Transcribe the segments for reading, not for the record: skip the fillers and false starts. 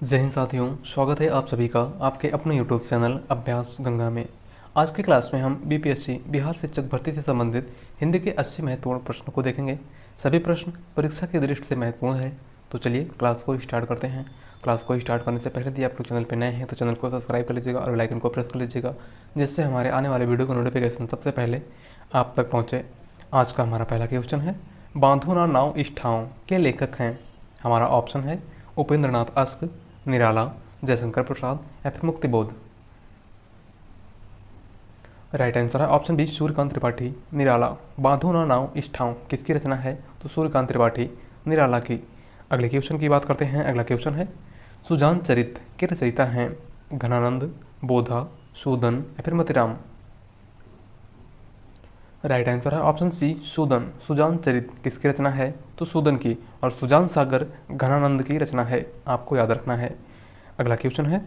जय हिंद साथियों, स्वागत है आप सभी का आपके अपने यूट्यूब चैनल अभ्यास गंगा में। आज की क्लास में हम बीपीएससी बिहार शिक्षक भर्ती से संबंधित हिंदी के 80 महत्वपूर्ण प्रश्नों को देखेंगे। सभी प्रश्न परीक्षा की दृष्टि से महत्वपूर्ण है। तो चलिए क्लास को स्टार्ट करते हैं। क्लास को स्टार्ट करने से पहले यदि आप लोग चैनल पर नए हैं तो चैनल को सब्सक्राइब कर लीजिएगा और बेल आइकन को प्रेस कर लीजिएगा, जिससे हमारे आने वाले वीडियो का नोटिफिकेशन सबसे पहले आप तक पहुँचे। आज का हमारा पहला क्वेश्चन है, बांधो ना नाव इस ठाव के लेखक हैं। हमारा ऑप्शन है उपेंद्र नाथ अश्क, निराला, जयशंकर प्रसाद या फिर मुक्तिबोध। राइट आंसर है ऑप्शन बी, सूर्यकांत त्रिपाठी, निराला। बांधो ना नाव इस ठाव किसकी रचना है? तो सूर्यकांत त्रिपाठी, निराला की। अगले क्वेश्चन की बात करते हैं। अगला क्वेश्चन है, सुजान चरित के रचयिता हैं घनानंद, बोधा, सूदन या फिर मतिराम। राइट आंसर है ऑप्शन सी, सूदन। सुजान चरित किसकी रचना है? तो सूदन की। और सुजान सागर घनानंद की रचना है, आपको याद रखना है। अगला क्वेश्चन है,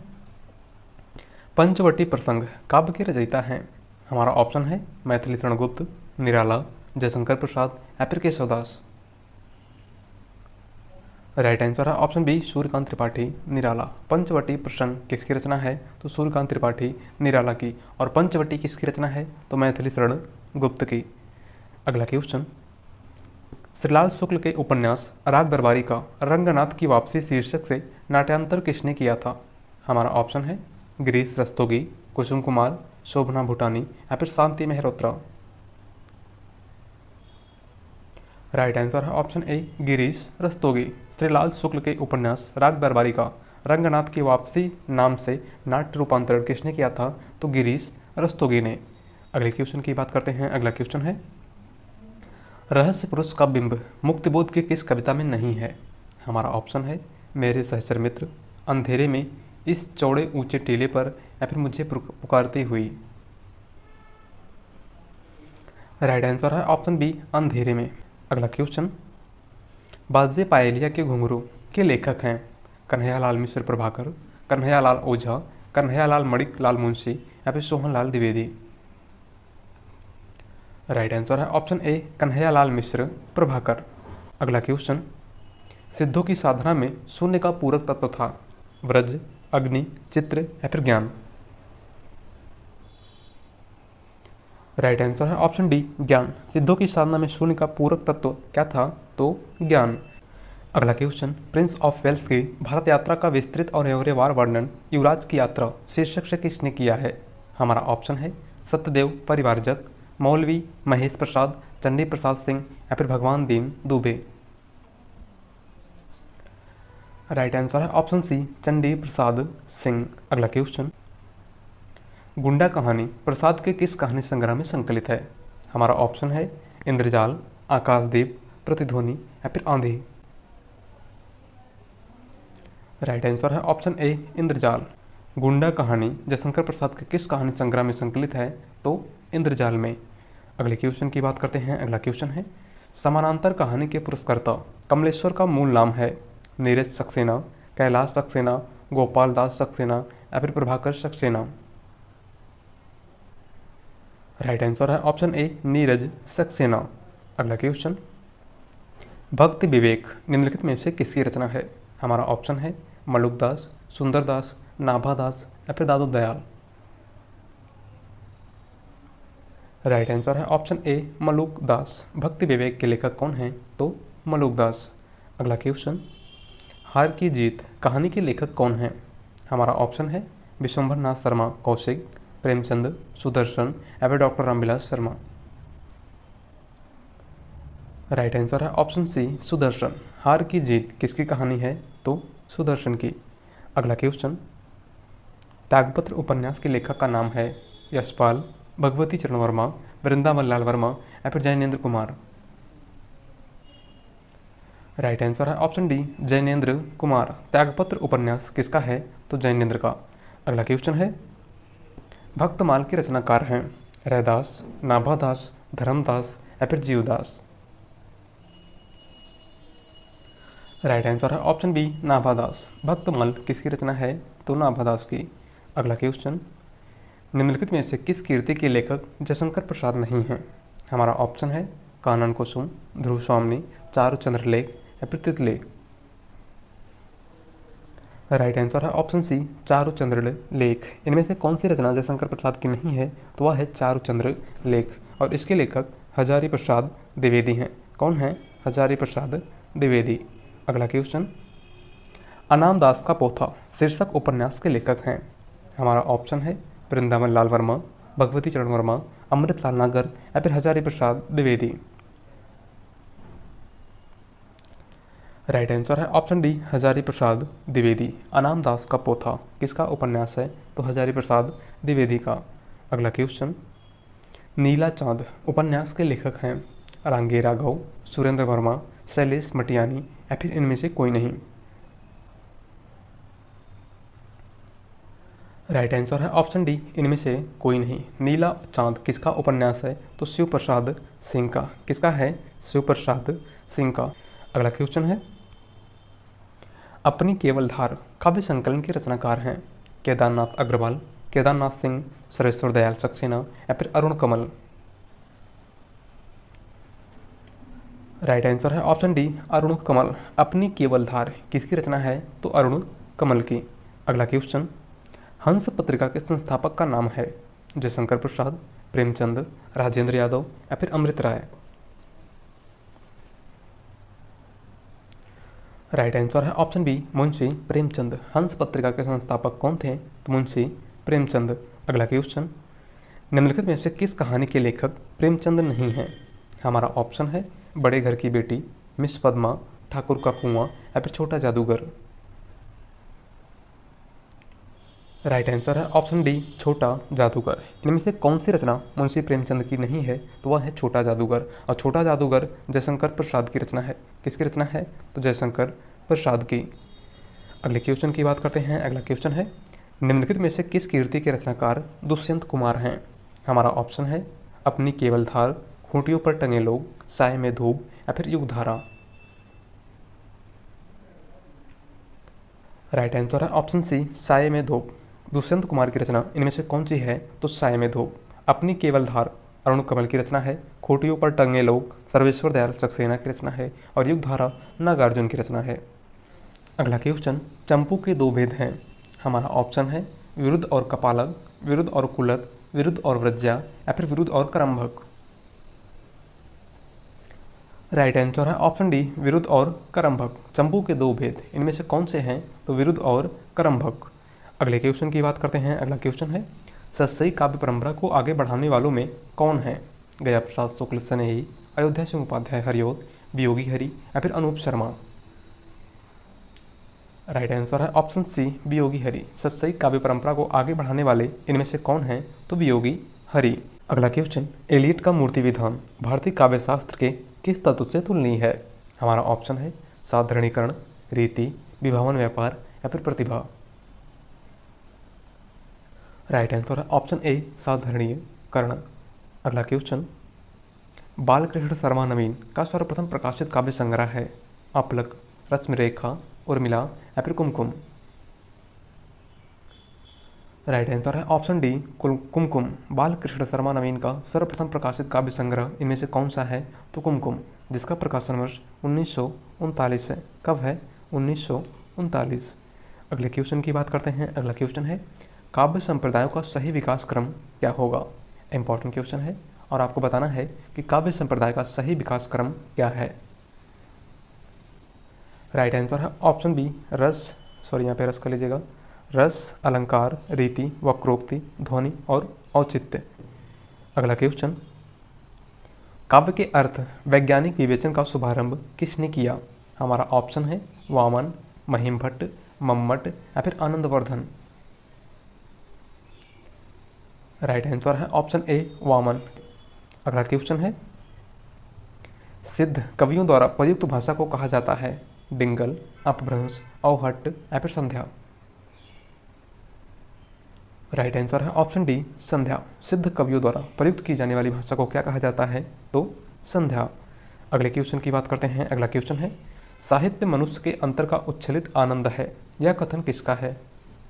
पंचवटी प्रसंग काव्य के रचयिता हैं। हमारा ऑप्शन है मैथिली शरण गुप्त, निराला, जयशंकर प्रसाद या फिर केशवदास। राइट आंसर है ऑप्शन बी, सूर्यकांत त्रिपाठी, निराला। पंचवटी प्रसंग किसकी रचना है? तो सूर्यकांत त्रिपाठी, निराला की। और पंचवटी किसकी रचना है? तो मैथिली शरण गुप्त की। अगला क्वेश्चन, श्रीलाल शुक्ल के उपन्यास राग दरबारी का रंगनाथ की वापसी शीर्षक से नाट्यांतर किसने किया था? हमारा ऑप्शन है गिरीश रस्तोगी, कुसुम कुमार, शोभना भूटानी या फिर शांति मेहरोत्रा। राइट आंसर है ऑप्शन ए, गिरीश रस्तोगी। श्रीलाल शुक्ल के उपन्यास राग दरबारी का रंगनाथ की वापसी नाम से नाट्य रूपांतरण किसने किया था? तो गिरीश रस्तोगी ने। अगले क्वेश्चन की बात करते हैं। अगला क्वेश्चन है, रहस्य पुरुष का बिंब मुक्तिबोध की किस कविता में नहीं है? हमारा ऑप्शन है मेरे सहचर मित्र, अंधेरे में, इस चौड़े ऊंचे टीले पर या फिर मुझे पुकारती हुई। राइट आंसर है ऑप्शन बी, अंधेरे में। अगला क्वेश्चन, बाजे पायलिया के घुंघरू के लेखक हैं कन्हैयालाल मिश्र प्रभाकर, कन्हैयालाल ओझा, कन्हैयालाल मणिक लाल मुंशी या फिर सोहनलाल द्विवेदी। राइट आंसर है ऑप्शन ए, कन्हैयालाल मिश्र प्रभाकर। अगला क्वेश्चन, सिद्धों की साधना में शून्य का पूरक तत्व था व्रज, अग्नि, चित्र या फिर ज्ञान। राइट आंसर है ऑप्शन डी, ज्ञान। सिद्धों की साधना में शून्य का पूरक तत्व क्या था? तो ज्ञान। अगला क्वेश्चन, प्रिंस ऑफ वेल्स की भारत यात्रा का विस्तृत और व्यवहार वर्णन युवराज की यात्रा शीर्षक से किसने किया है? हमारा ऑप्शन है सत्यदेव परिवारजक, मौलवी महेश प्रसाद, चंडी प्रसाद सिंह या फिर भगवान दीन दुबे। राइट आंसर है ऑप्शन सी, चंडी प्रसाद सिंह। अगला क्वेश्चन, गुंडा कहानी प्रसाद के किस कहानी संग्रह में संकलित है? हमारा ऑप्शन है इंद्रजाल, आकाशदीप, प्रतिध्वनि या फिर आंधी। राइट आंसर है ऑप्शन ए, इंद्रजाल। गुंडा कहानी जयशंकर प्रसाद के किस कहानी संग्रह में संकलित है? तो इंद्रजाल में। अगले क्वेश्चन की बात करते हैं। अगला क्वेश्चन है, समानांतर कहानी के पुरस्कर्ता कमलेश्वर का मूल नाम है नीरज सक्सेना, कैलाश सक्सेना, गोपाल दास सक्सेना या फिर प्रभाकर सक्सेना। राइट आंसर है ऑप्शन ए, नीरज सक्सेना। अगला क्वेश्चन, भक्ति विवेक निम्नलिखित में से किसकी रचना है? हमारा ऑप्शन है मलुकदास, सुंदरदास, नाभादास या फिर दादू दयाल। राइट आंसर है ऑप्शन ए, मलुकदास। भक्ति विवेक के लेखक कौन हैं? तो मलुकदास। अगला क्वेश्चन, हार की जीत कहानी के लेखक कौन हैं? हमारा ऑप्शन है विश्वंभर नाथ शर्मा कौशिक, प्रेमचंद, सुदर्शन या फिर doctor Ramvilas Sharma. Right answer है ऑप्शन सी, सुदर्शन। हार की जीत किसकी कहानी है? तो सुदर्शन की। अगला क्वेश्चन, त्यागपत्र उपन्यास के लेखक का नाम है यशपाल, भगवती चरण वर्मा, वृंदावन लाल वर्मा या फिर जैनेन्द्र कुमार। राइट आंसर है ऑप्शन डी, जैनेन्द्र कुमार। त्यागपत्र उपन्यास किसका है? तो जैनेन्द्र का। अगला क्वेश्चन है, भक्तमाल के रचनाकार हैं रैदास, नाभादास, धर्मदास या फिर जीवदास। राइट आंसर है ऑप्शन बी, नाभादास। भक्तमाल किसकी रचना है? तो नाभादास की। अगला क्वेश्चन, निम्नलिखित में से किस कीर्ति के लेखक जयशंकर प्रसाद नहीं हैं? हमारा ऑप्शन है कानन कुसुम, ध्रुव स्वामी, चारुचंद्र लेख या फिर तितलेख। राइट आंसर है ऑप्शन सी चारुचंद्र लेख। इनमें से कौन सी रचना जयशंकर प्रसाद की नहीं है? तो वह है चारुचंद्र लेख और इसके लेखक हजारी प्रसाद द्विवेदी हैं। कौन है? हजारी प्रसाद द्विवेदी। अगला क्वेश्चन, अनाम दास का पोथा शीर्षक उपन्यास के लेखक हैं। हमारा ऑप्शन है वृंदावन लाल वर्मा, भगवती चरण वर्मा, अमृतलाल नागर या फिर हजारी प्रसाद द्विवेदी। राइट आंसर है ऑप्शन डी हजारी प्रसाद द्विवेदी। अनाम दास का पोथा किसका उपन्यास है? तो हजारी प्रसाद द्विवेदी का। अगला क्वेश्चन, नीला चांद उपन्यास के लेखक हैं रांगे राघव, सुरेंद्र वर्मा, शैलेश मटियानी या फिर इनमें से कोई नहीं। राइट आंसर है ऑप्शन डी इनमें से कोई नहीं। नीला चांद किसका उपन्यास है? तो शिव प्रसाद सिंह का। किसका है? शिव प्रसाद सिंह का। अगला क्वेश्चन है, अपनी केवल धार काव्य संकलन के रचनाकार हैं केदारनाथ अग्रवाल, केदारनाथ सिंह, सुरेश्वर दयाल सक्सेना या फिर अरुण कमल। राइट आंसर है ऑप्शन डी अरुण कमल। अपनी केवल धार किसकी रचना है? तो अरुण कमल की। अगला क्वेश्चन, हंस पत्रिका के संस्थापक का नाम है जयशंकर प्रसाद, प्रेमचंद, राजेंद्र यादव या फिर अमृत राय। राइट आंसर है ऑप्शन बी मुंशी प्रेमचंद। हंस पत्रिका के संस्थापक कौन थे? तो मुंशी प्रेमचंद। अगला क्वेश्चन, निम्नलिखित में से किस कहानी के लेखक प्रेमचंद नहीं हैं? हमारा ऑप्शन है बड़े घर की बेटी, मिस पद्मा, ठाकुर का कुआं या फिर छोटा जादूगर। राइट आंसर है ऑप्शन डी छोटा जादूगर। इनमें से कौन सी रचना मुंशी प्रेमचंद की नहीं है? तो वह है छोटा जादूगर और छोटा जादूगर जयशंकर प्रसाद की रचना है। किसकी रचना है? तो जयशंकर प्रसाद की। अगले क्वेश्चन की बात करते हैं। अगला क्वेश्चन है, निम्नलिखित में से किस कीर्ति के रचनाकार दुष्यंत कुमार हैं? हमारा ऑप्शन है अपनी केवल धार, खूंटियों पर टंगे लोग, साय में धूप या फिर युगधारा। राइट आंसर है ऑप्शन सी साय में धूप। दुष्यंत कुमार की रचना इनमें से कौन सी है? तो साय में धूप। अपनी केवल धार अरुण कमल की रचना है, खूंटियों पर टंगे लोग सर्वेश्वर दयाल सक्सेना की रचना है और युगधारा नागार्जुन की रचना है। अगला क्वेश्चन, चंपू के दो भेद हैं। हमारा ऑप्शन है विरुद्ध और कपालक, विरुद्ध और कुलक, विरुद्ध और व्रज्या या फिर विरुद्ध और करम्भक। राइट आंसर है ऑप्शन डी विरुद्ध और करम्भक। चंपू के दो भेद इनमें से कौन से हैं? तो विरुद्ध और करम्भक। अगले क्वेश्चन की बात करते हैं। अगला क्वेश्चन है, सतसई काव्य परंपरा को आगे बढ़ाने वालों में कौन है? गया प्रसाद शुक्ल स्नेही, अयोध्या सिंह उपाध्याय हरिओत, वियोगी हरि या फिर अनूप शर्मा। राइट आंसर है ऑप्शन सी वियोगी हरि। सतसई काव्य परंपरा को आगे बढ़ाने वाले इनमें से कौन है? तो वियोगी हरि। अगला क्वेश्चन, एलियट का मूर्ति विधान भारतीय काव्य शास्त्र के किस तत्व से तुलनीय है? हमारा ऑप्शन है साधारणीकरण, रीति, विभावन व्यापार या फिर प्रतिभा। राइट आंसर है ऑप्शन ए साधारणीकरण। अगला क्वेश्चन, बालकृष्ण शर्मा नवीन का सर्वप्रथम प्रकाशित काव्य संग्रह है अपलक, रश्मिरेखा, उर्मिला या फिर कुमकुम। राइट आंसर है ऑप्शन डी कुमकुम। बालकृष्ण शर्मा नवीन का सर्वप्रथम प्रकाशित काव्य संग्रह इनमें से कौन सा है? तो कुमकुम, जिसका प्रकाशन वर्ष 1939 है। कब है? 1939। अगले क्वेश्चन की बात करते हैं। अगला क्वेश्चन है, काव्य संप्रदायों का सही विकास क्रम क्या होगा? इंपॉर्टेंट क्वेश्चन है और आपको बताना है कि काव्य संप्रदाय का सही विकास क्रम क्या है। राइट आंसर है ऑप्शन बी यहाँ पे रस कर लीजिएगा, रस, अलंकार, रीति, वक्रोक्ति, ध्वनि और औचित्य। अगला क्वेश्चन, काव्य के अर्थ वैज्ञानिक विवेचन का शुभारंभ किसने किया? हमारा ऑप्शन है वामन, महिम भट्ट, मम्मट या फिर आनंदवर्धन। राइट आंसर है ऑप्शन ए वामन। अगला क्वेश्चन है, सिद्ध कवियों द्वारा प्रयुक्त भाषा को कहा जाता है डिंगल, अपभ्रंश, अवहट्ट या फिर संध्या। राइट आंसर है ऑप्शन डी संध्या। सिद्ध कवियों द्वारा प्रयुक्त की जाने वाली भाषा को क्या कहा जाता है? तो संध्या। अगले क्वेश्चन की बात करते हैं। अगला क्वेश्चन है, साहित्य मनुष्य के अंतर का उच्छलित आनंद है, यह कथन किसका है?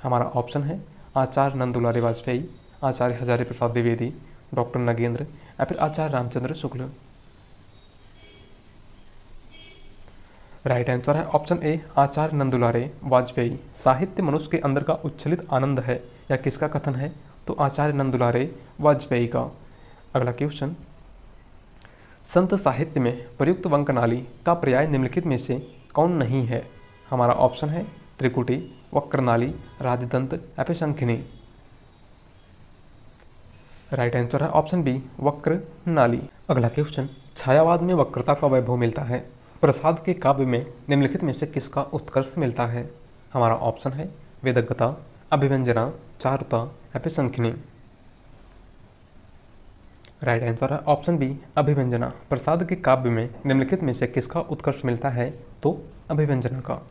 हमारा ऑप्शन है आचार्य नंद दुलारी वाजपेयी, आचार्य हजारी प्रसाद द्विवेदी, डॉक्टर नगेंद्र या फिर आचार्य रामचंद्र शुक्ल। राइट आंसर है ऑप्शन ए आचार्य नंदुलारे वाजपेयी। साहित्य मनुष्य के अंदर का उच्छलित आनंद है, यह किसका कथन है? तो आचार्य नंदुलारे वाजपेयी का। अगला क्वेश्चन, संत साहित्य में प्रयुक्त वंकनाली का पर्याय निम्नलिखित में से कौन नहीं है? हमारा ऑप्शन है त्रिकुटी, वक्रनाली, राजदंत या फिर शंखिनी। राइट आंसर है ऑप्शन बी वक्र नाली। अगला क्वेश्चन, छायावाद में वक्रता का वैभव मिलता है, प्रसाद के काव्य में निम्नलिखित में से किसका उत्कर्ष मिलता है? हमारा ऑप्शन है वेदज्ञता, अभिव्यंजना, चारुता या फिर शंखिनी। राइट आंसर है ऑप्शन बी अभिव्यंजना। प्रसाद के काव्य में निम्नलिखित में से किसका उत्कर्ष मिलता है? तो अभिव्यंजना का।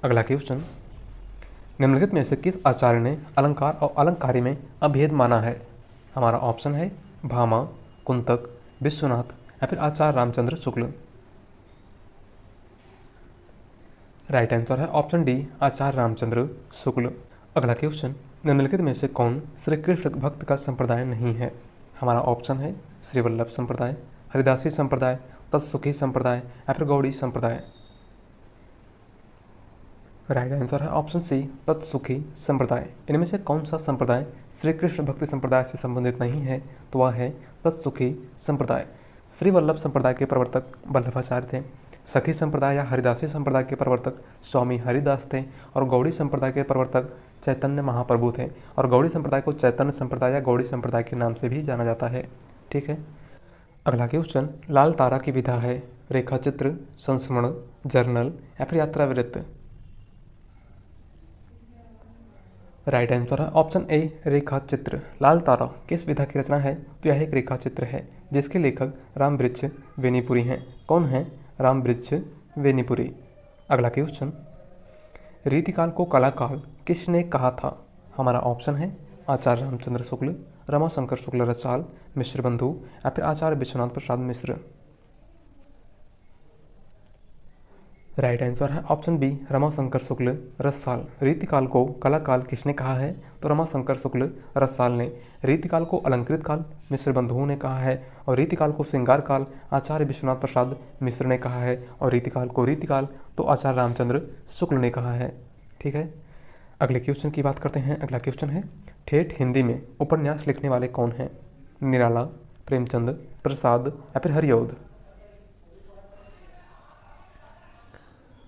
अगला क्वेश्चन, निम्नलिखित में से किस आचार्य ने अलंकार और अलंकारी में अभेद माना है? हमारा ऑप्शन है भामा, कुंतक, विश्वनाथ या फिर आचार्य रामचंद्र शुक्ल। राइट आंसर है ऑप्शन डी आचार्य रामचंद्र शुक्ल। अगला क्वेश्चन, निम्नलिखित में से कौन श्री कृष्ण भक्त का संप्रदाय नहीं है? हमारा ऑप्शन है श्री वल्लभ संप्रदाय, हरिदासी संप्रदाय, तत्सुखी संप्रदाय या फिर गौड़ी संप्रदाय। राइट आंसर है ऑप्शन सी तत्सुखी संप्रदाय। इनमें से कौन सा संप्रदाय श्री कृष्ण भक्ति संप्रदाय से संबंधित नहीं है? तो वह है तत्सुखी संप्रदाय। श्री वल्लभ संप्रदाय के प्रवर्तक वल्लभाचार्य थे, सखी संप्रदाय या हरिदासी संप्रदाय के प्रवर्तक स्वामी हरिदास थे और गौड़ी संप्रदाय के प्रवर्तक चैतन्य महाप्रभु थे। और गौड़ी संप्रदाय को चैतन्य संप्रदाय या गौड़ी संप्रदाय के नाम से भी जाना जाता है। ठीक है। अगला क्वेश्चन, लाल तारा की विधा है रेखाचित्र, संस्मरण, जर्नल या फिर यात्रावृत्त। राइट आंसर है ऑप्शन ए रेखाचित्र। लाल तारा किस विधा की रचना है? तो यह एक रेखाचित्र है जिसके लेखक रामवृक्ष वेनीपुरी हैं। कौन है? रामवृक्ष वेनीपुरी। अगला क्वेश्चन, रीतिकाल को कलाकाल किसने कहा था? हमारा ऑप्शन है आचार्य रामचंद्र शुक्ल, रमाशंकर शुक्ल रसाल, मिश्र बंधु या फिर आचार्य विश्वनाथ प्रसाद मिश्र। राइट आंसर है ऑप्शन बी रमाशंकर शुक्ल रसाल। रीतिकाल को कलाकाल किसने कहा है? तो रमाशंकर शुक्ल रसाल ने। रीतिकाल को अलंकृत काल मिश्र बंधुओं ने कहा है और रीतिकाल को श्रृंगार काल आचार्य विश्वनाथ प्रसाद मिश्र ने कहा है और रीतिकाल को रीतिकाल तो आचार्य रामचंद्र शुक्ल ने कहा है। ठीक है। अगले क्वेश्चन की बात करते हैं। अगला क्वेश्चन है, ठेठ हिंदी में उपन्यास लिखने वाले कौन हैं? निराला, प्रेमचंद, प्रसाद या फिर हरिऔध।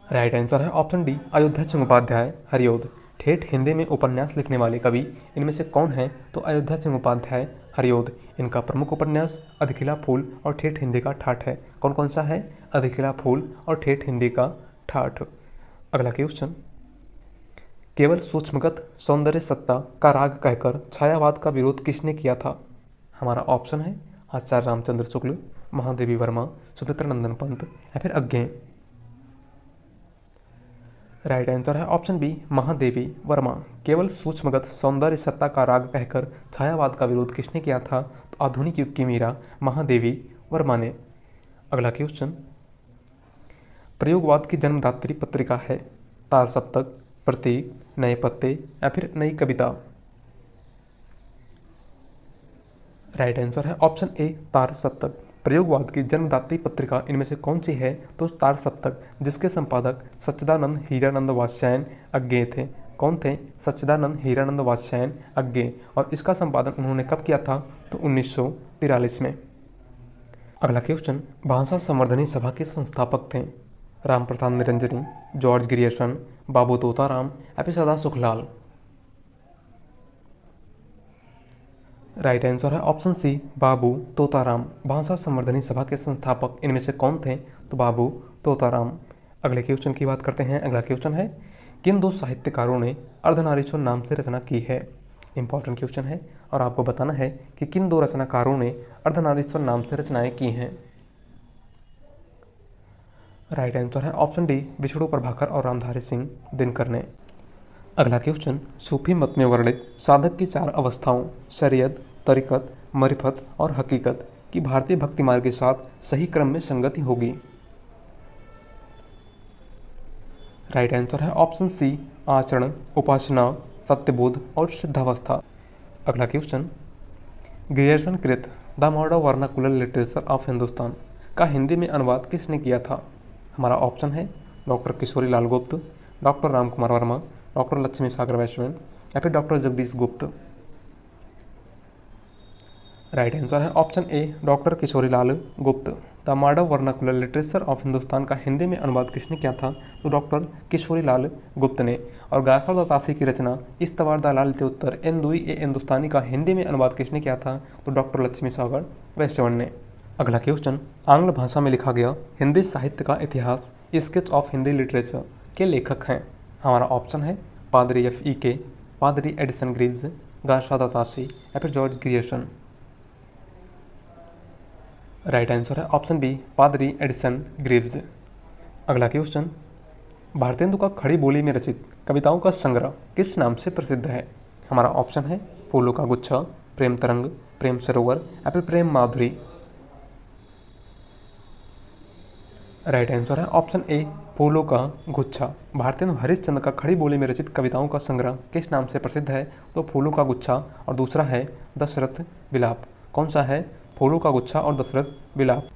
राइट आंसर है ऑप्शन डी अयोध्या सिंह उपाध्याय हरिऔध। ठेठ हिंदी में उपन्यास लिखने वाले कवि इनमें से कौन है? तो अयोध्या सिंह उपाध्याय हरिऔध। इनका प्रमुख उपन्यास अधिखिला फूल और ठेठ हिंदी का ठाठ है। कौन कौन सा है? अधिखिला फूल और ठेठ हिंदी का ठाठ। अगला क्वेश्चन, केवल सूक्ष्मगत सौंदर्य सत्ता का राग कहकर छायावाद का विरोध किसने किया था? हमारा ऑप्शन है आचार्य रामचंद्र शुक्ल, महादेवी वर्मा, सुमित्रा नंदन पंत या फिर अज्ञे। राइट आंसर है ऑप्शन बी महादेवी वर्मा। केवल सूक्ष्मगत सौंदर्य सत्ता का राग कहकर छायावाद का विरोध किसने किया था? तो आधुनिक युग की मीरा महादेवी वर्मा ने। अगला क्वेश्चन, प्रयोगवाद की जन्मदात्री पत्रिका है तार सप्तक, प्रतीक, नए पत्ते या फिर नई कविता। राइट आंसर है ऑप्शन ए तार सप्तक। प्रयोगवाद की जन्मदात्री पत्रिका इनमें से कौन सी है? तो तार सप्तक, जिसके संपादक सच्चिदानंद हीरानंद वात्स्यायन अज्ञे थे। कौन थे? सच्चिदानंद हीरानंद वात्स्यायन अज्ञे। और इसका संपादन उन्होंने कब किया था? तो 1943 में। अगला क्वेश्चन, भाषा संवर्धनी सभा के संस्थापक थे राम प्रसाद निरंजनी, जॉर्ज ग्रियर्सन, बाबू तोताराम या फिर सदा सुखलाल। राइट आंसर है ऑप्शन सी बाबू तोताराम। भाषा संवर्धनी सभा के संस्थापक इनमें से कौन थे? तो बाबू तोताराम। अगले क्वेश्चन की बात करते हैं। अगला क्वेश्चन है, किन दो साहित्यकारों ने अर्धनारीश्वर नाम से रचना की है? इंपॉर्टेंट क्वेश्चन है और आपको बताना है कि किन दो रचनाकारों ने अर्धनारीश्वर नाम से रचनाएं की हैं। राइट आंसर है ऑप्शन डी विष्णु प्रभाकर और रामधारी सिंह दिनकर ने। अगला क्वेश्चन, सूफी मत में वर्णित साधक की चार अवस्थाओं शरीयत, तरीकत, मरिफत और हकीकत की भारतीय भक्ति मार्ग के साथ सही क्रम में संगति होगी। राइट आंसर है ऑप्शन सी आचरण, उपासना, सत्यबोध और सिद्धावस्था। अगला क्वेश्चन, ग्रियर्सन कृत the modern vernacular literature of Hindustan का हिंदी में अनुवाद किसने किया था? हमारा ऑप्शन है डॉक्टर किशोरी लाल गुप्त, डॉक्टर राम कुमार वर्मा, डॉक्टर लक्ष्मी सागर वैश्वण या फिर डॉक्टर जगदीश गुप्त। राइट आंसर है option A doctor Kishori Lal गुप्त। The modern vernacular literature of Hindustan का हिंदी में अनुवाद किसने किया था? तो डॉक्टर किशोरी लाल गुप्त ने। और गायफर दत्तासी की रचना इस्तवार दलाल के उत्तर एंदुई ए हिंदुस्तानी का हिंदी में अनुवाद किसने किया था? तो डॉक्टर लक्ष्मी सागर वैश्वण ने। अगला क्वेश्चन, आंग्ल भाषा में लिखा गया हिंदी साहित्य का इतिहास स्केच ऑफ हिंदी लिटरेचर के लेखक हैं? हमारा ऑप्शन है पादरी F.E.K, पादरी एडिसन ग्रीव्स, गायफर दत्तासी या फिर जॉर्ज ग्रियर्सन। राइट आंसर है ऑप्शन बी पादरी एडिसन ग्रीव्स। अगला क्वेश्चन, भारतेंदु का खड़ी बोली में रचित कविताओं का संग्रह किस नाम से प्रसिद्ध है? हमारा ऑप्शन है फूलों का गुच्छा, प्रेम तरंग, प्रेम सरोवर या फिर प्रेम माधुरी। राइट आंसर है ऑप्शन ए फूलों का गुच्छा। भारतेंदु हरिश्चंद्र का खड़ी बोली में रचित कविताओं का संग्रह किस नाम से प्रसिद्ध है? तो फूलों का गुच्छा, और दूसरा है दशरथ विलाप। कौन सा है? फूलों का गुच्छा और दशरथ विलाप।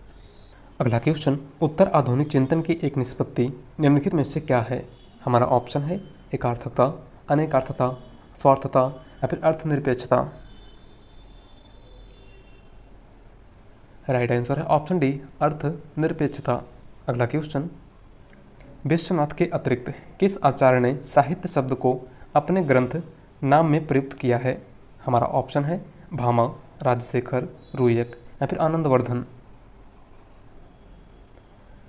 अगला क्वेश्चन, उत्तर आधुनिक चिंतन की एक निष्पत्ति निम्नलिखित में से क्या है? हमारा ऑप्शन है एकार्थकता, अनेकार्थता, स्वार्थता या फिर अर्थनिरपेक्षता। राइट आंसर है ऑप्शन डी अर्थनिरपेक्षता। अगला क्वेश्चन, विश्वनाथ के अतिरिक्त किस आचार्य ने साहित्य शब्द को अपने ग्रंथ नाम में प्रयुक्त किया है? हमारा ऑप्शन है भामा, राजशेखर, रुयक या फिर आनंदवर्धन।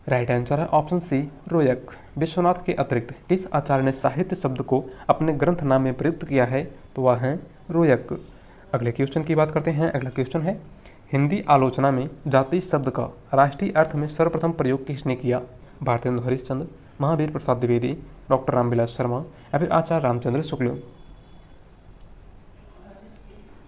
राइट आंसर है ऑप्शन सी रुयक। विश्वनाथ के अतिरिक्त किस आचार्य ने साहित्य शब्द को अपने ग्रंथ नाम में प्रयुक्त किया है? तो वह है रुयक। अगले क्वेश्चन की बात करते हैं। अगला क्वेश्चन है, हिंदी आलोचना में जाति शब्द का राष्ट्रीय अर्थ में सर्वप्रथम प्रयोग किसने किया? भारतेंदु हरिश्चंद्र, महावीर प्रसाद द्विवेदी, डॉक्टर रामविलास शर्मा या फिर आचार्य रामचंद्र शुक्ल।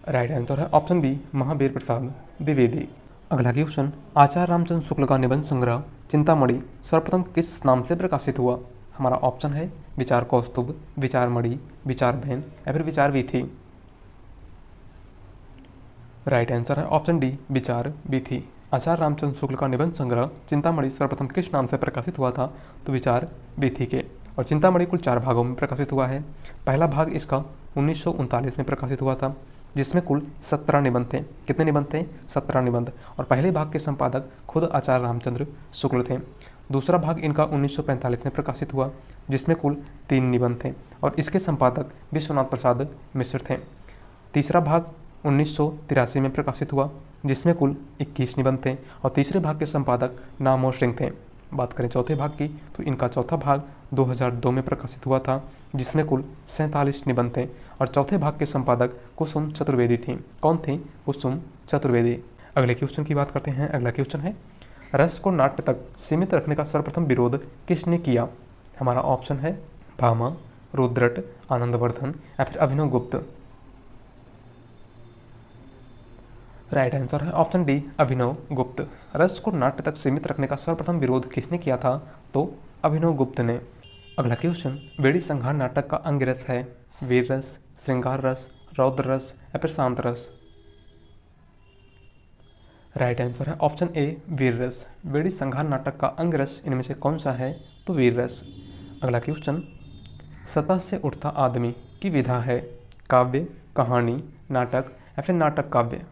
राइट आंसर है ऑप्शन बी महावीर प्रसाद द्विवेदी। अगला क्वेश्चन, आचार्य रामचंद्र शुक्ल का निबंध संग्रह चिंतामणि सर्वप्रथम किस नाम से प्रकाशित हुआ? हमारा ऑप्शन है विचार कौस्तुभ, विचारमणि, विचार बहन या फिर विचार वीथी। राइट आंसर है ऑप्शन डी विचार वीथी। आचार्य रामचंद्र शुक्ल का निबंध संग्रह चिंतामणि सर्वप्रथम किस नाम से प्रकाशित हुआ था? तो विचार वीथी के। और चिंतामणि कुल 4 भागों में प्रकाशित हुआ है। पहला भाग इसका 1939 में प्रकाशित हुआ था, जिसमें कुल 17 निबंध थे। कितने निबंध थे? 17 निबंध। और पहले भाग के संपादक खुद आचार्य रामचंद्र शुक्ल थे। दूसरा भाग इनका 1945 में प्रकाशित हुआ, जिसमें कुल 3 निबंध थे और इसके संपादक विश्वनाथ प्रसाद मिश्र थे। तीसरा भाग 1983 में प्रकाशित हुआ, जिसमें कुल 21 निबंध थे और तीसरे भाग के संपादक नामोर सिंह थे। बात करें चौथे भाग की, तो इनका चौथा भाग 2002 में प्रकाशित हुआ था, जिसमें कुल 47 निबंध थे और चौथे भाग के संपादक कुसुम चतुर्वेदी थी। कौन थी? कुसुम चतुर्वेदी। अगले क्वेश्चन की बात करते हैं। अगला क्वेश्चन है, रस को नाट्य तक सीमित रखने का सर्वप्रथम विरोध किसने किया? हमारा ऑप्शन है भामा, रुद्रट, आनंदवर्धन या फिर अभिनव गुप्त। राइट आंसर है ऑप्शन डी अभिनव गुप्त। रस को नाट्य तक सीमित रखने का सर्वप्रथम विरोध किसने किया था? तो अभिनव गुप्त ने। अगला क्वेश्चन, बेड़ी संहार नाटक का अंग रस है वीर रस, श्रृंगार रस, रौद्र रस या फिर शांत रस। राइट आंसर है ऑप्शन ए वीर रस। बेड़ी संहार नाटक का अंग रस इनमें से कौन सा है? तो वीर रस। अगला क्वेश्चन, सतह से उठता आदमी की विधा है काव्य, कहानी, नाटक या फिर नाटक काव्य।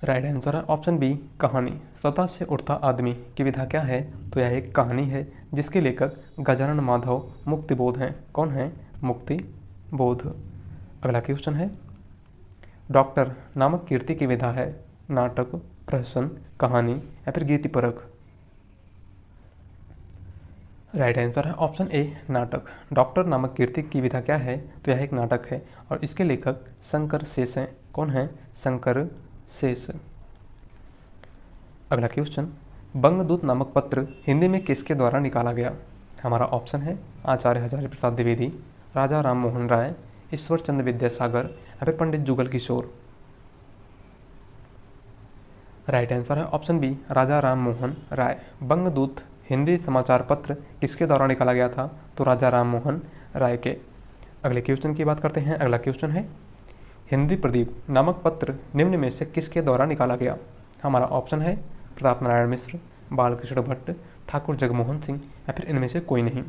राइट आंसर है ऑप्शन बी कहानी। सतह से उठता आदमी की विधा क्या है? तो यह एक कहानी है जिसके लेखक गजानन माधव मुक्तिबोध हैं। कौन है? मुक्तिबोध। अगला क्वेश्चन है, डॉक्टर नामक कीर्ति की विधा है नाटक, प्रहसन, कहानी या फिर गीतिपरक। राइट आंसर है ऑप्शन ए नाटक। डॉक्टर नामक कीर्ति की विधा क्या है? तो यह एक नाटक है और इसके लेखक शंकर शेष हैं। कौन है? शंकर शेष। अगला क्वेश्चन, बंगदूत नामक पत्र हिंदी में किसके द्वारा निकाला गया? हमारा ऑप्शन है आचार्य हजारी प्रसाद द्विवेदी, राजा राम मोहन राय, ईश्वर चंद्र विद्यासागर या फिर पंडित जुगल किशोर। राइट आंसर है ऑप्शन बी राजा राम मोहन राय। बंगदूत हिंदी समाचार पत्र किसके द्वारा निकाला गया था? तो राजा राम मोहन राय के। अगले क्वेश्चन की बात करते हैं। अगला क्वेश्चन है, हिंदी प्रदीप नामक पत्र निम्न में से किसके द्वारा निकाला गया? हमारा ऑप्शन है प्रताप नारायण मिश्र, बालकृष्ण भट्ट, ठाकुर जगमोहन सिंह या फिर इनमें से कोई नहीं।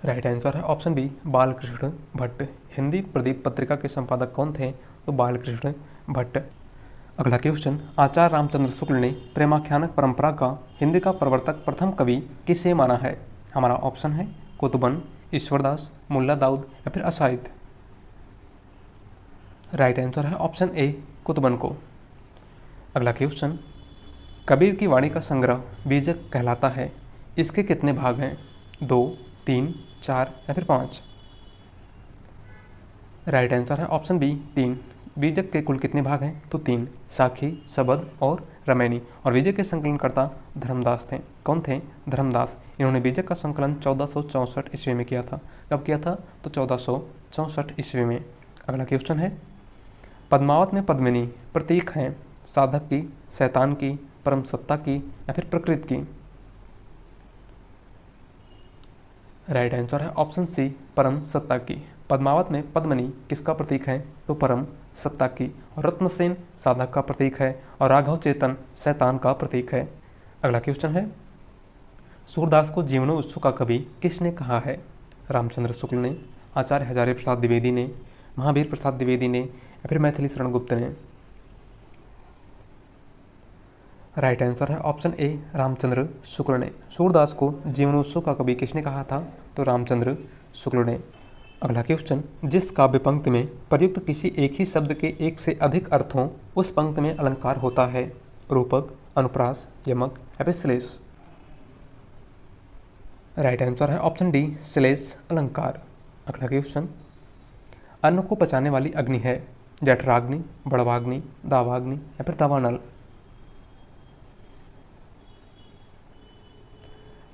राइट आंसर है ऑप्शन बी बालकृष्ण भट्ट। हिंदी प्रदीप पत्रिका के संपादक कौन थे? तो बालकृष्ण भट्ट। अगला क्वेश्चन, आचार्य रामचंद्र शुक्ल ने प्रेमाख्यानक परंपरा का हिंदी का प्रवर्तक प्रथम कवि किसे माना है? हमारा ऑप्शन है कुतुबन, ईश्वरदास, मुल्ला दाऊद या फिर असाइद। राइट आंसर है ऑप्शन ए कुतुबन को। अगला क्वेश्चन, कबीर की वाणी का संग्रह बीजक कहलाता है, इसके कितने भाग हैं? 2, 3, 4 या फिर 5। राइट आंसर है ऑप्शन बी 3। बीजक के कुल कितने भाग हैं? तो 3, साखी, सबद और रमैनी। और बीजक के संकलनकर्ता धर्मदास थे। कौन थे? धर्मदास। इन्होंने बीजक का संकलन 1464 ईस्वी में किया था। कब किया था? तो 1464 ईस्वी में। अगला क्वेश्चन है, पद्मावत में पद्मिनी प्रतीक हैं साधक की, शैतान की, परम सत्ता की या फिर प्रकृति की। राइट आंसर है ऑप्शन सी परम सत्ता की। पद्मावत में पद्मनी किसका प्रतीक है? तो परम सत्ता की। और रत्नसेन साधक का प्रतीक है और राघव चेतन शैतान का प्रतीक है। अगला क्वेश्चन है, सूरदास को जीवनोत्सव का कवि किसने कहा है? रामचंद्र शुक्ल ने, आचार्य हजारी प्रसाद द्विवेदी ने, महावीर प्रसाद द्विवेदी ने या फिर मैथिली शरण गुप्त ने। राइट आंसर है ऑप्शन ए रामचंद्र शुक्ल ने। सूरदास को जीवनोत्सव का कवि किसने कहा था? तो रामचंद्र शुक्ल ने। अगला क्वेश्चन, जिस काव्य पंक्ति में प्रयुक्त किसी एक ही शब्द के एक से अधिक अर्थ हों उस पंक्ति में अलंकार होता है? रूपक, अनुप्रास, यमक या फिर श्लेष। राइट आंसर है ऑप्शन डी श्लेष अलंकार। अगला क्वेश्चन, अन्न को पचाने वाली अग्नि है? जठराग्नि, बड़वाग्नि, दावाग्नि या फिर दावानल।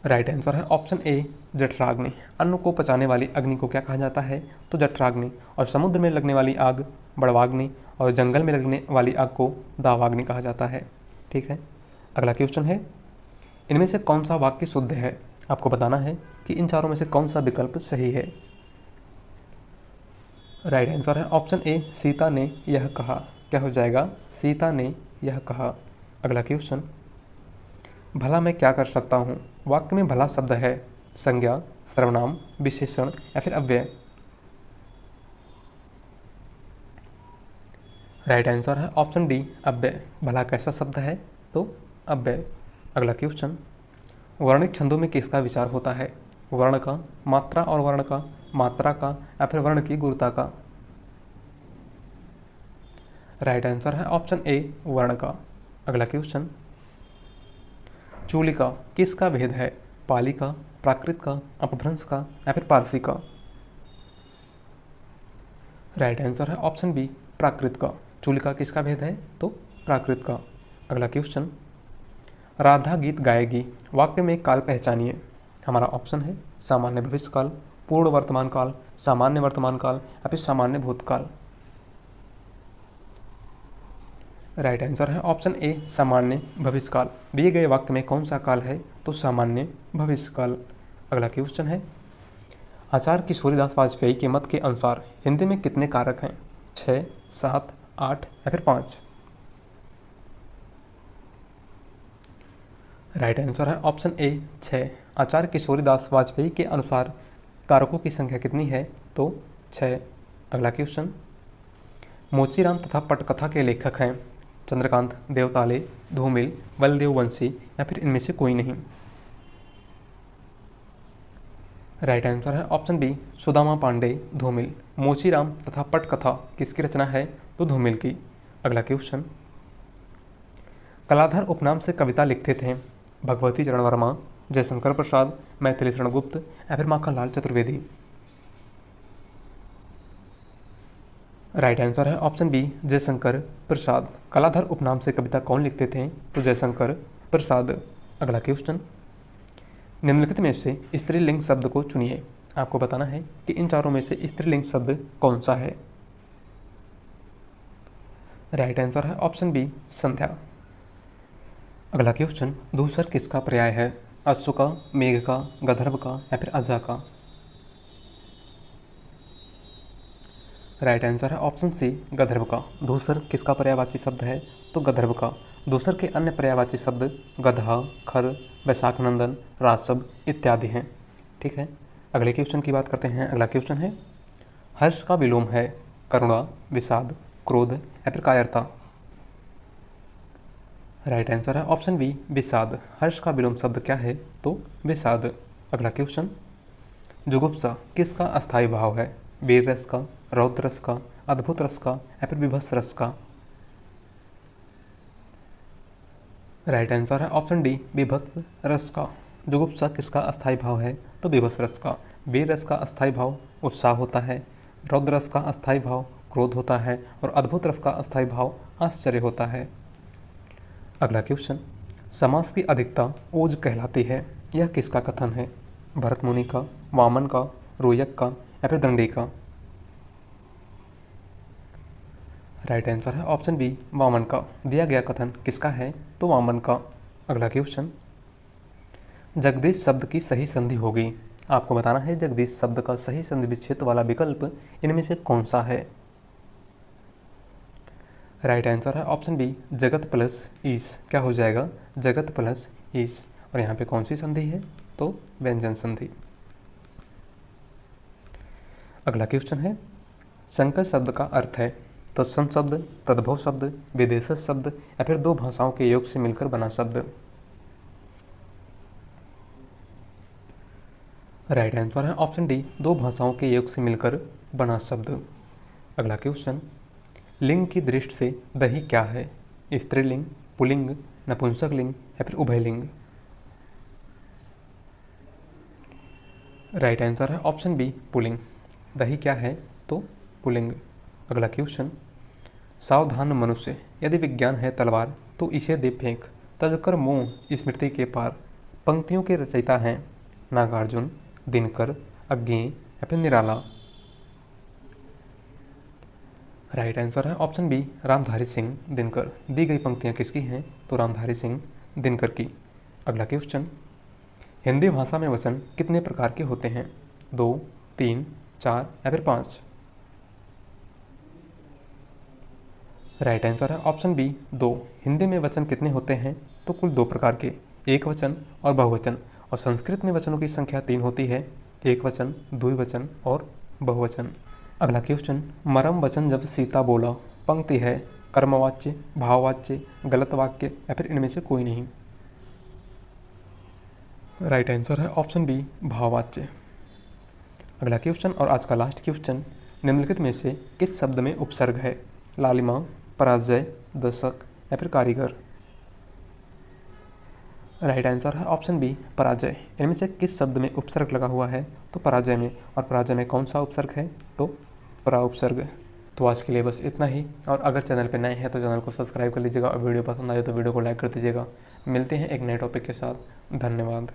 राइट आंसर है ऑप्शन ए जठराग्नि। अन्न को पचाने वाली अग्नि को क्या कहा जाता है? तो जठराग्नि। और समुद्र में लगने वाली आग बड़वाग्नि और जंगल में लगने वाली आग को दावाग्नि कहा जाता है। ठीक है। अगला क्वेश्चन है, इनमें से कौन सा वाक्य शुद्ध है? आपको बताना है कि इन चारों में से कौन सा विकल्प सही है। राइट आंसर है ऑप्शन ए सीता ने यह कहा। क्या हो जाएगा? सीता ने यह कहा। अगला क्वेश्चन, भला मैं क्या कर सकता हूँ? वाक्य में भला शब्द है संज्ञा, सर्वनाम, विशेषण या फिर अव्यय। राइट आंसर है ऑप्शन डी अव्यय। भला कैसा शब्द है? तो अव्यय। अगला क्वेश्चन, वर्णिक छंदों में किसका विचार होता है? वर्ण का, मात्रा और वर्ण का, मात्रा का या फिर वर्ण की गुरुता का। राइट आंसर है ऑप्शन ए वर्ण का। अगला क्वेश्चन, चूलिका किसका भेद है? पाली का, प्राकृत का, अपभ्रंश का या फिर पारसी का। राइट आंसर है ऑप्शन बी प्राकृत का। चूलिका किसका भेद है? तो प्राकृत का। अगला क्वेश्चन, राधा गीत गाएगी वाक्य में काल पहचानिए। हमारा ऑप्शन है सामान्य भविष्यकाल, पूर्ण वर्तमान काल, सामान्य वर्तमान काल या फिर सामान्य भूतकाल। राइट आंसर है ऑप्शन ए सामान्य भविष्यकाल। दिए गए वाक्य में कौन सा काल है? तो सामान्य भविष्यकाल। अगला क्वेश्चन है, आचार्य किशोरीदास वाजपेयी के मत के अनुसार हिंदी में कितने कारक हैं? 6, 7, 8 या फिर 5। राइट आंसर है ऑप्शन ए 6। आचार्य किशोरीदास वाजपेयी के अनुसार कारकों की संख्या कितनी है? तो 6। अगला क्वेश्चन, मोचीराम तथा पटकथा के लेखक हैं चंद्रकांत, देवताले, धूमिल, बलदेव वंशी या फिर इनमें से कोई नहीं। राइट आंसर है ऑप्शन बी सुदामा पांडे, धूमिल। मोचीराम तथा पटकथा किसकी रचना है? तो धूमिल की। अगला क्वेश्चन, कलाधर उपनाम से कविता लिखते थे भगवती चरण वर्मा, जयशंकर प्रसाद, मैथिली शरण गुप्त या फिर माखनलाल चतुर्वेदी। राइट आंसर है ऑप्शन बी जयशंकर प्रसाद। कलाधर उपनाम से कविता कौन लिखते थे? तो जयशंकर प्रसाद। अगला क्वेश्चन, निम्नलिखित में से स्त्रीलिंग शब्द को चुनिए। आपको बताना है कि इन चारों में से स्त्रीलिंग शब्द कौन सा है। राइट आंसर है ऑप्शन बी संध्या। अगला क्वेश्चन, धूसर किसका पर्याय है? अश्व का, मेघ का, गंधर्व का या फिर अजा का। राइट आंसर है ऑप्शन सी गंधर्व का। धूसर किसका पर्यायवाची शब्द है? तो गंधर्व का। दूसर के अन्य पर्यायवाची शब्द गधा, खर, वैशाख नंदन, राजशब्द इत्यादि हैं। ठीक है, अगले क्वेश्चन की बात करते हैं। अगला क्वेश्चन है, हर्ष का विलोम है करुणा, विषाद, क्रोध या फिर कायरता। राइट आंसर है ऑप्शन बी विषाद। हर्ष का विलोम शब्द क्या है? तो विषाद। अगला क्वेश्चन, जुगुप्सा किसका अस्थायी भाव है? वीर रस का, रौद्र रस का, अद्भुत रस का या फिर विभत्स रस का? राइट आंसर है ऑप्शन डी विभत्स रस का। जुगुप्सा किसका अस्थायी भाव है? तो विभत्स रस का। वीर रस का अस्थायी भाव उत्साह होता है, रौद्र रस का अस्थायी भाव क्रोध होता है और अद्भुत रस का अस्थायी भाव आश्चर्य होता है। अगला क्वेश्चन, समास की अधिकता ओज कहलाती है, यह किसका कथन है? भरत मुनि का, वामन का, रोयक का या फिर दंडी का? राइट आंसर है ऑप्शन बी वामन का। दिया गया कथन किसका है? तो वामन का। अगला क्वेश्चन, जगदीश शब्द की सही संधि होगी, आपको बताना है जगदीश शब्द का सही संधि विच्छेद वाला विकल्प इनमें से कौन सा है? राइट आंसर है ऑप्शन बी जगत प्लस ईश। क्या हो जाएगा? जगत प्लस ईश। और यहाँ पे कौन सी संधि है? तो व्यंजन संधि। अगला क्वेश्चन है, संकर शब्द का अर्थ है तत्सम शब्द, तद्भव शब्द, विदेशज शब्द या फिर दो भाषाओं के योग से मिलकर बना शब्द? राइट आंसर है ऑप्शन डी दो भाषाओं के योग से मिलकर बना शब्द। अगला क्वेश्चन, लिंग की दृष्टि से दही क्या है? स्त्रीलिंग, पुल्लिंग, नपुंसक लिंग या फिर उभयलिंग? राइट आंसर है ऑप्शन बी पुल्लिंग। दही क्या है? तो पुल्लिंग। अगला क्वेश्चन, सावधान मनुष्य यदि विज्ञान है तलवार तो इसे दे फेंक, तजकर मोह स्मृति के पार। पंक्तियों के रचयिता हैं नागार्जुन, दिनकर, अज्ञेय या फिर निराला? राइट आंसर है ऑप्शन बी रामधारी सिंह दिनकर। दी गई पंक्तियां किसकी हैं? तो रामधारी सिंह दिनकर की। अगला क्वेश्चन, हिंदी भाषा में वचन कितने प्रकार के होते हैं? 2, 3, 4 या फिर 5? राइट आंसर है ऑप्शन बी 2। हिंदी में वचन कितने होते हैं? तो कुल 2 प्रकार के, एक वचन और बहुवचन। और संस्कृत में वचनों की संख्या 3 होती है, एक वचन, द्विवचन और बहुवचन। अगला क्वेश्चन, मरम वचन जब सीता बोला, पंक्ति है कर्मवाच्य, भाववाच्य, गलत वाक्य या फिर इनमें से कोई नहीं? राइट आंसर है ऑप्शन बी भाववाच्य। अगला क्वेश्चन और आज का लास्ट क्वेश्चन, निम्नलिखित में से किस शब्द में उपसर्ग है? लालिमा, पराजय, दशक या फिर कारीगर? राइट आंसर है ऑप्शन बी पराजय। इनमें से किस शब्द में उपसर्ग लगा हुआ है? तो पराजय में। और पराजय में कौन सा उपसर्ग है? तो परा उपसर्ग। तो आज के लिए बस इतना ही। और अगर चैनल पर नए हैं तो चैनल को सब्सक्राइब कर लीजिएगा और वीडियो पसंद आए तो वीडियो को लाइक कर दीजिएगा। मिलते हैं एक नए टॉपिक के साथ। धन्यवाद।